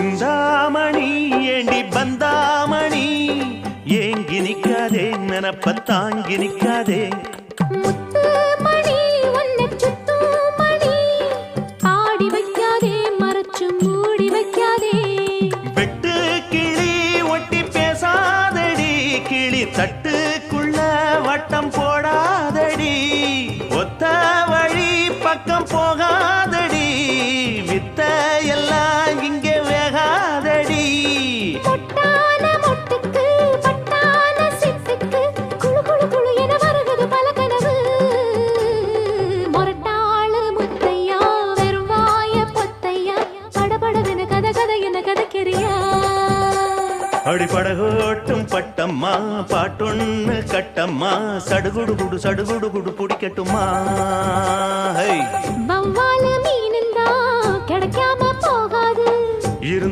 சிந்தாமணி ஏண்டி பந்தாமணி ஏங்கி நிக்காதே நினப்ப தாங்கி நிக்காதே முத்து மணி உன்னை சுத்தும் மணி ஆடி வைக்காதே மறைச்சு மூடி வைக்காதே வெட்டு கிளி ஒட்டி பேசாதடி கிளி தட்டுக்குள்ள வட்டம் போடாதடி ஒத்த வழி பக்கம் போகாதடி வித்த எல்லாம் இங்கே வேகாதடி பொட்டான மொட்டுக்கு பட்டான சிட்டுக்கு குளு குளு குளு என வருகுது பல கனவு மொரட்டாளு முத்தையா வெறும் வாய பொத்தையா படபடவென கத கதை என கதைக்கிறியா அடிப்படகோட்டும் பட்டம்மா பாட்டொன்னு கட்டம்மா சடுகுடு குடு சடுகுடு குடு பிடிக்கட்டுமா வவ்வால மீனுந்தா கிடைக்காம